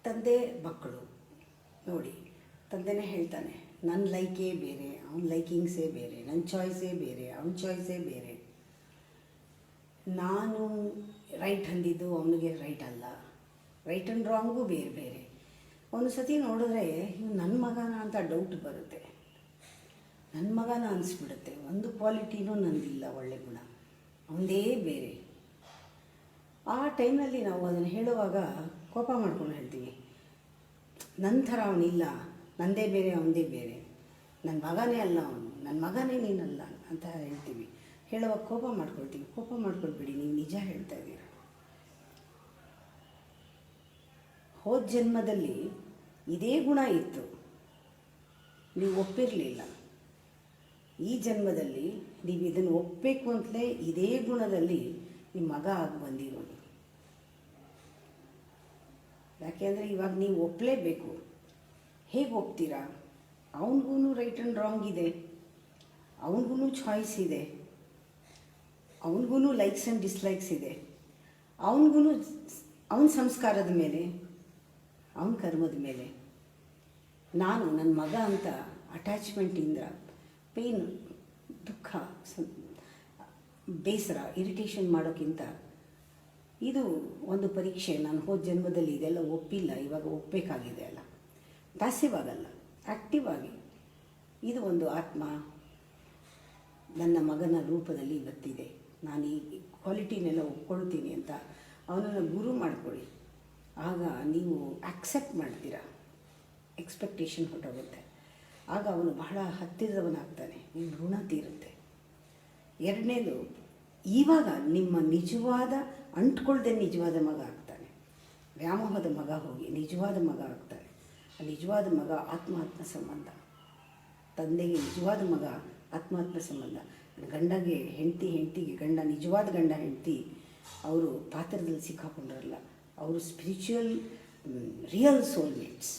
ತಂದೆ ಮಕ್ಕಳು ನೋಡಿ, ತಂದೆನೇ ಹೇಳ್ತಾನೆ, ನನ್ನ ಲೈಕೇ ಬೇರೆ, ಅವನ ಲೈಕಿಂಗ್ಸೇ ಬೇರೆ, ನನ್ನ ಚಾಯ್ಸೇ ಬೇರೆ, ಅವನ ಚಾಯ್ಸೇ ಬೇರೆ, ನಾನು ರೈಟ್ ಅಂದಿದ್ದು ಅವನಿಗೆ ರೈಟ್ ಅಲ್ಲ, ರೈಟ್ ಆ್ಯಂಡ್ ರಾಂಗು ಬೇರೆ ಬೇರೆ. ಒಂದು ಸತಿ ನೋಡಿದ್ರೆ ಇವು ನನ್ನ ಮಗನ ಅಂತ ಡೌಟ್ ಬರುತ್ತೆ, ನನ್ನ ಮಗನ ಅನಿಸ್ಬಿಡುತ್ತೆ. ಒಂದು ಕ್ವಾಲಿಟಿನೂ ನಂದಿಲ್ಲ, ಒಳ್ಳೆ ಗುಣ, ಅವನದೇ ಬೇರೆ. ಆ ಟೈಮ್ನಲ್ಲಿ ನಾವು ಅದನ್ನು ಹೇಳುವಾಗ ಕೋಪ ಮಾಡ್ಕೊಂಡು ಹೇಳ್ತೀವಿ, ನನ್ನ ಥರ ಅವನಿಲ್ಲ, ನಂದೇ ಬೇರೆ ಅವನದೇ ಬೇರೆ, ನನ್ನ ಮಗನೇ ಅಲ್ಲ ಅವನು, ನನ್ನ ಮಗನೇ ನೀನಲ್ಲ ಅಂತ ಹೇಳ್ತೀವಿ. ಹೇಳುವಾಗ ಕೋಪ ಮಾಡ್ಕೊಳ್ತೀವಿ. ಕೋಪ ಮಾಡ್ಕೊಳ್ಬೇಡಿ, ನೀವು ನಿಜ ಹೇಳ್ತಾ ಇದ್ದೀರ. ಹೋದ ಜನ್ಮದಲ್ಲಿ ಇದೇ ಗುಣ ಇತ್ತು, ನೀವು ಒಪ್ಪಿರಲಿಲ್ಲ. ಈ ಜನ್ಮದಲ್ಲಿ ನೀವು ಇದನ್ನು ಒಪ್ಪಬೇಕು ಅಂತಲೇ ಇದೇ ಗುಣದಲ್ಲಿ ನಿಮ್ಮ ಮಗ ಆಗಿ ಬಂದಿರೋದು. ಯಾಕೆಂದರೆ ಇವಾಗ ನೀವು ಒಪ್ಪಲೇಬೇಕು. ಹೇಗೆ ಒಪ್ತೀರಾ? ಅವನಿಗೂ ರೈಟ್ ಆ್ಯಂಡ್ ರಾಂಗ್ ಇದೆ, ಅವನಿಗೂ ಚಾಯ್ಸ್ ಇದೆ, ಅವನಿಗೂ ಲೈಕ್ಸ್ ಆ್ಯಂಡ್ ಡಿಸ್ಲೈಕ್ಸ್ ಇದೆ, ಅವನಿಗೂ ಅವನ ಸಂಸ್ಕಾರದ ಮೇಲೆ, ಅವನ ಕರ್ಮದ ಮೇಲೆ. ನಾನು ನನ್ನ ಮಗ ಅಂತ ಅಟ್ಯಾಚ್ಮೆಂಟಿಂದ ಪೇನ್, ದುಃಖ, ಬೇಸರ, ಇರಿಟೇಷನ್ ಮಾಡೋಕ್ಕಿಂತ ಇದು ಒಂದು ಪರೀಕ್ಷೆ. ನಾನು ಹೋದ ಜನ್ಮದಲ್ಲಿ ಇದೆಲ್ಲ ಒಪ್ಪಿಲ್ಲ, ಇವಾಗ ಒಪ್ಪಬೇಕಾಗಿದೆ ಅಲ್ಲ. ಪ್ಯಾಸಿವ್ ಆಗಲ್ಲ, ಆ್ಯಕ್ಟಿವ್ ಆಗಿ. ಇದು ಒಂದು ಆತ್ಮ ನನ್ನ ಮಗನ ರೂಪದಲ್ಲಿ ಇವತ್ತಿದೆ, ನಾನು ಈ ಕ್ವಾಲಿಟಿನೆಲ್ಲ ಒಪ್ಕೊಳ್ತೀನಿ ಅಂತ ಅವನನ್ನು ಗುರು ಮಾಡ್ಕೊಳ್ಳಿ. ಆಗ ನೀವು ಆಕ್ಸೆಪ್ಟ್ ಮಾಡ್ತೀರಾ, ಎಕ್ಸ್ಪೆಕ್ಟೇಷನ್ ಹೊರಟೋಗುತ್ತೆ. ಆಗ ಅವನು ಬಹಳ ಹತ್ತಿರದವನಾಗ್ತಾನೆ, ನಿಮ್ಮ ಋಣ ತೀರುತ್ತೆ. ಎರಡನೇದು, ಇವಾಗ ನಿಮ್ಮ ನಿಜವಾದ ಅಂಟ್ಕೊಳ್ದೆ ನಿಜವಾದ ಮಗ ಆಗ್ತಾನೆ. ವ್ಯಾಮೋಹದ ಮಗ ಹೋಗಿ ನಿಜವಾದ ಮಗ ಆಗ್ತಾನೆ. ಆ ನಿಜವಾದ ಮಗ ಆತ್ಮ ಸಂಬಂಧ. ತಂದೆಗೆ ನಿಜವಾದ ಮಗ ಆತ್ಮ ಸಂಬಂಧ. ಗಂಡಗೆ ಹೆಂಡತಿಗೆ ಗಂಡ, ನಿಜವಾದ ಗಂಡ ಹೆಂಡತಿ ಅವರು ಪಾತ್ರದಲ್ಲಿ ಸಿಕ್ಕಾಕೊಂಡ್ರಲ್ಲ, ಅವರು ಸ್ಪಿರಿಚುವಲ್ ರಿಯಲ್ ಸೋಲ್ಮೇಟ್ಸ್.